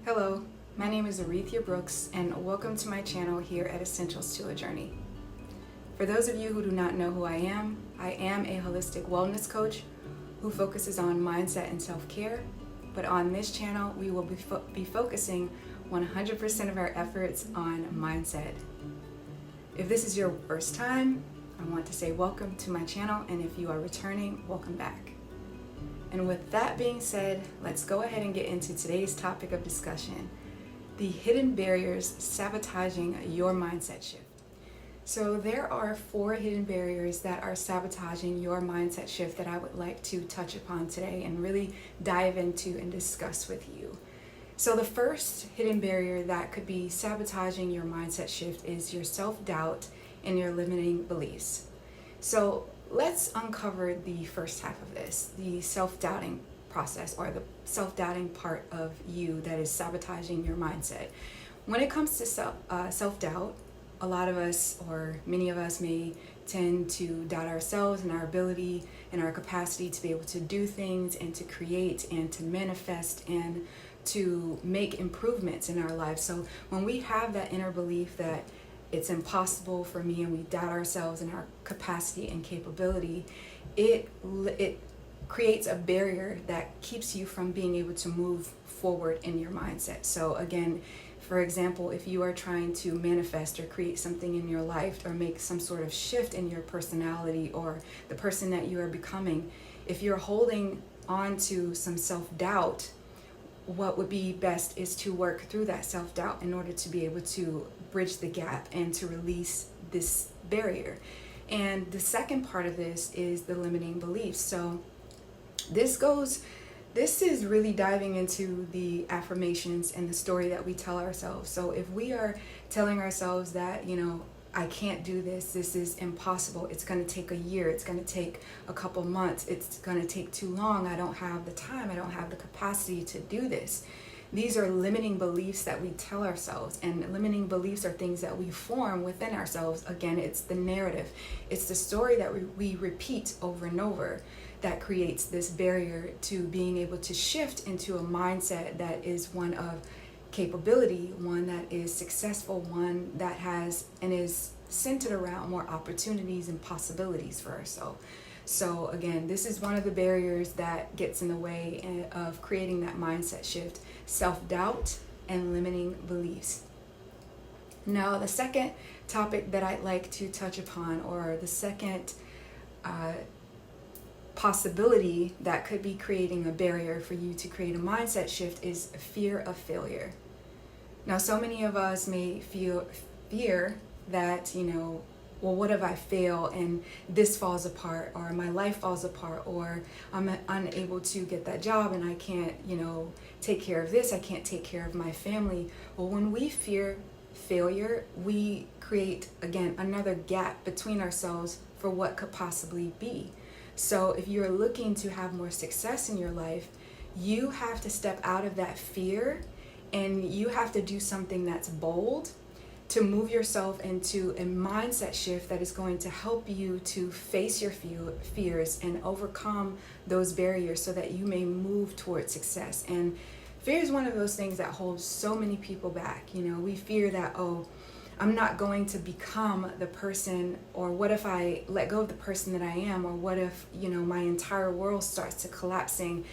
Hello, my name is Arethia Brooks, and welcome to my channel here at Essentials to a Journey. For those of you who do not know who I am a holistic wellness coach who focuses on mindset and self-care, but on this channel we will be focusing 100% of our efforts on mindset. If this is your first time, I want to say welcome to my channel, and if you are returning, welcome back. And with that being said, let's go ahead and get into today's topic of discussion: the hidden barriers sabotaging your mindset shift. So there are 4 hidden barriers that are sabotaging your mindset shift that I would like to touch upon today and really dive into and discuss with you. So the first hidden barrier that could be sabotaging your mindset shift is your self-doubt and your limiting beliefs. So let's uncover the first half of this, the self-doubting process, or the self-doubting part of you that is sabotaging your mindset. When it comes to self-doubt, a lot of us, or many of us, may tend to doubt ourselves and our ability and our capacity to be able to do things and to create and to manifest and to make improvements in our lives. So when we have that inner belief that it's impossible for me, and we doubt ourselves and our capacity and capability, it creates a barrier that keeps you from being able to move forward in your mindset. So again, for example, if you are trying to manifest or create something in your life or make some sort of shift in your personality or the person that you are becoming, if you're holding on to some self-doubt, what would be best is to work through that self-doubt in order to be able to bridge the gap and to release this barrier. And the second part of this is the limiting beliefs. So this is really diving into the affirmations and the story that we tell ourselves. So if we are telling ourselves that, I can't do this, this is impossible, it's going to take a year, it's going to take a couple months, it's going to take too long, I don't have the time, I don't have the capacity to do this. These are limiting beliefs that we tell ourselves, and limiting beliefs are things that we form within ourselves. Again, it's the narrative, it's the story that we repeat over and over that creates this barrier to being able to shift into a mindset that is one of capability, one that is successful, one that has and is centered around more opportunities and possibilities for ourselves. So again, this is one of the barriers that gets in the way of creating that mindset shift: self-doubt and limiting beliefs. Now, the second topic that I'd like to touch upon, or the second possibility that could be creating a barrier for you to create a mindset shift, is fear of failure. Now, so many of us may feel fear that, well, what if I fail and this falls apart, or my life falls apart, or I'm unable to get that job and I can't, take care of this, I can't take care of my family. Well, when we fear failure, we create, again, another gap between ourselves for what could possibly be. So if you're looking to have more success in your life, you have to step out of that fear, and you have to do something that's bold to move yourself into a mindset shift that is going to help you to face your fears and overcome those barriers so that you may move towards success. And fear is one of those things that holds so many people back. We fear that, I'm not going to become the person, or what if I let go of the person that I am, or what if, my entire world starts to collapsing.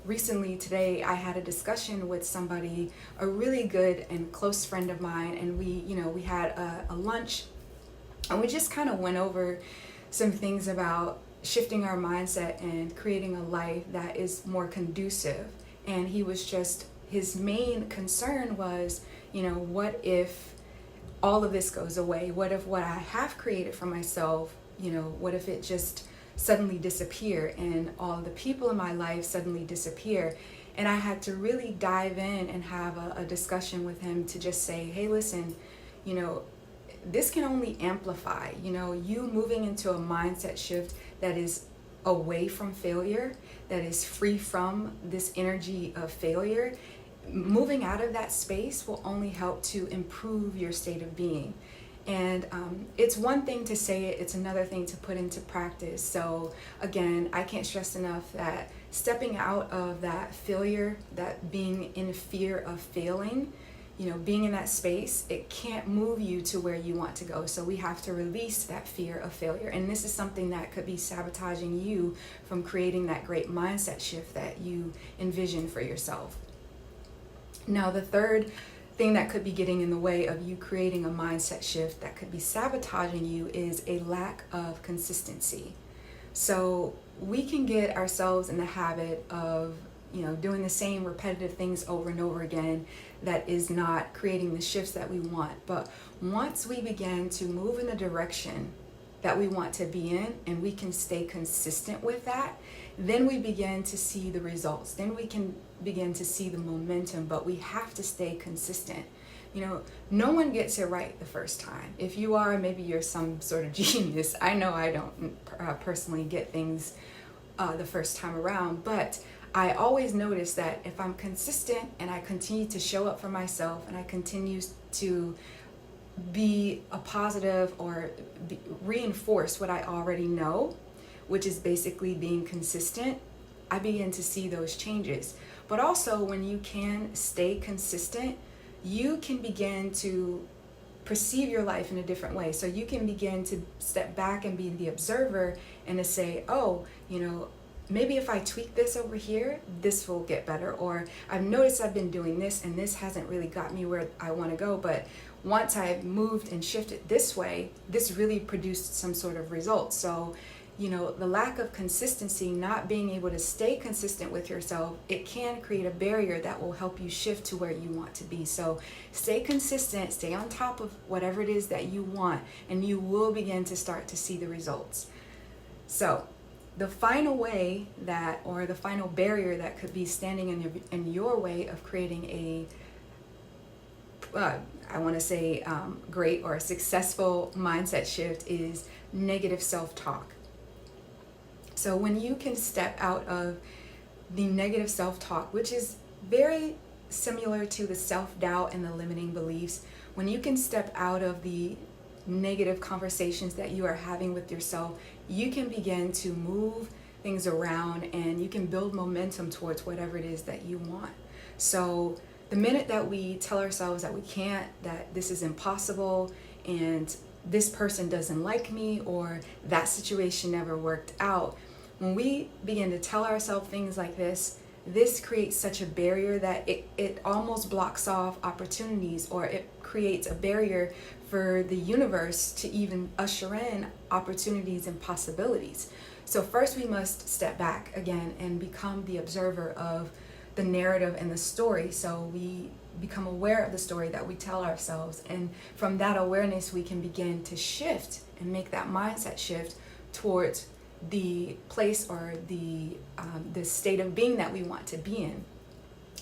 Recently today, I had a discussion with somebody, a really good and close friend of mine, and we had a lunch, and we just kind of went over some things about shifting our mindset and creating a life that is more conducive. And his main concern was, what if all of this goes away? What if what I have created for myself, what if it just suddenly disappear and all of the people in my life suddenly disappear? And I had to really dive in and have a discussion with him to just say, hey, listen, this can only amplify, you moving into a mindset shift that is away from failure, that is free from this energy of failure. Moving out of that space will only help to improve your state of being. And it's one thing to say it, it's another thing to put into practice. So again, I can't stress enough that stepping out of that failure, that being in fear of failing, being in that space, it can't move you to where you want to go. So we have to release that fear of failure. And this is something that could be sabotaging you from creating that great mindset shift that you envision for yourself. Now, the third thing that could be getting in the way of you creating a mindset shift that could be sabotaging you is a lack of consistency. So we can get ourselves in the habit of doing the same repetitive things over and over again that is not creating the shifts that we want. But once we begin to move in the direction that we want to be in, and we can stay consistent with that, then we begin to see the results. Then we can begin to see the momentum, but we have to stay consistent. No one gets it right the first time. If you are, maybe you're some sort of genius. I know I don't personally get things the first time around, but I always notice that if I'm consistent and I continue to show up for myself and I continue to be a positive or reinforce what I already know, which is basically being consistent, I begin to see those changes. But also, when you can stay consistent, you can begin to perceive your life in a different way. So you can begin to step back and be the observer and to say, oh, maybe if I tweak this over here, this will get better. Or I've noticed I've been doing this and this hasn't really got me where I want to go. But once I've moved and shifted this way, this really produced some sort of result. So, the lack of consistency, not being able to stay consistent with yourself, it can create a barrier that will help you shift to where you want to be. So stay consistent, stay on top of whatever it is that you want, and you will begin to start to see the results. So the final way the final barrier that could be standing in your way of creating a great or a successful mindset shift is negative self-talk. So when you can step out of the negative self-talk, which is very similar to the self-doubt and the limiting beliefs, when you can step out of the negative conversations that you are having with yourself, you can begin to move things around and you can build momentum towards whatever it is that you want. So the minute that we tell ourselves that we can't, that this is impossible, and this person doesn't like me, or that situation never worked out, when we begin to tell ourselves things like this creates such a barrier that it almost blocks off opportunities, or it creates a barrier for the universe to even usher in opportunities and possibilities. So first we must step back again and become the observer of the narrative and the story. So we become aware of the story that we tell ourselves, and from that awareness we can begin to shift and make that mindset shift towards the place or the state of being that we want to be in.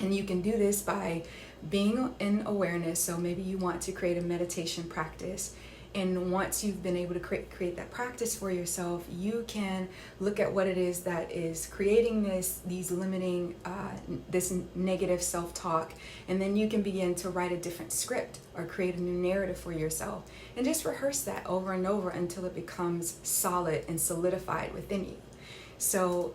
And you can do this by being in awareness. So maybe you want to create a meditation practice, and once you've been able to create that practice for yourself, you can look at what it is that is creating these limiting, this negative self-talk, and then you can begin to write a different script or create a new narrative for yourself, and just rehearse that over and over until it becomes solid and solidified within you. So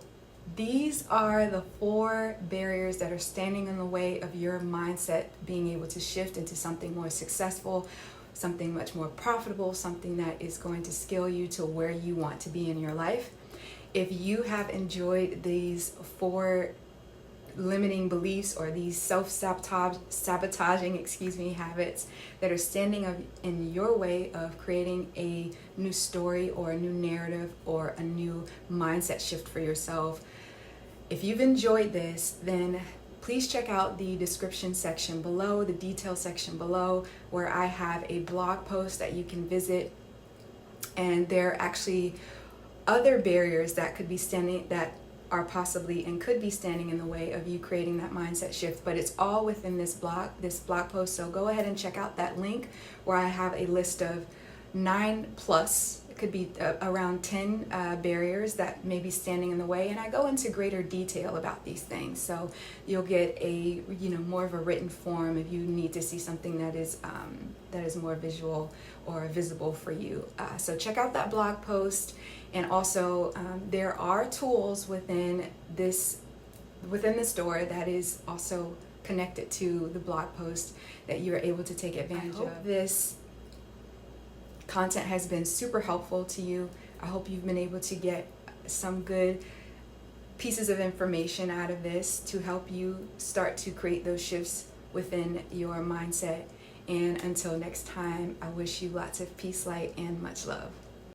these are the 4 barriers that are standing in the way of your mindset being able to shift into something more successful, something much more profitable, something that is going to scale you to where you want to be in your life. If you have enjoyed these 4 limiting beliefs or these self-sabotaging habits that are standing in your way of creating a new story or a new narrative or a new mindset shift for yourself, if you've enjoyed this, then please check out the description section below, the detail section below, where I have a blog post that you can visit. And there are actually other barriers that could be standing, that are possibly and could be standing in the way of you creating that mindset shift, but it's all within this blog post. So go ahead and check out that link where I have a list of 9+, it could be around 10 barriers that may be standing in the way, and I go into greater detail about these things. So you'll get a more of a written form if you need to see something that is more visual or visible for you. So check out that blog post. And also there are tools within this within the store that is also connected to the blog post that you're able to take advantage of. This content has been super helpful to you. I hope you've been able to get some good pieces of information out of this to help you start to create those shifts within your mindset. And until next time, I wish you lots of peace, light, and much love.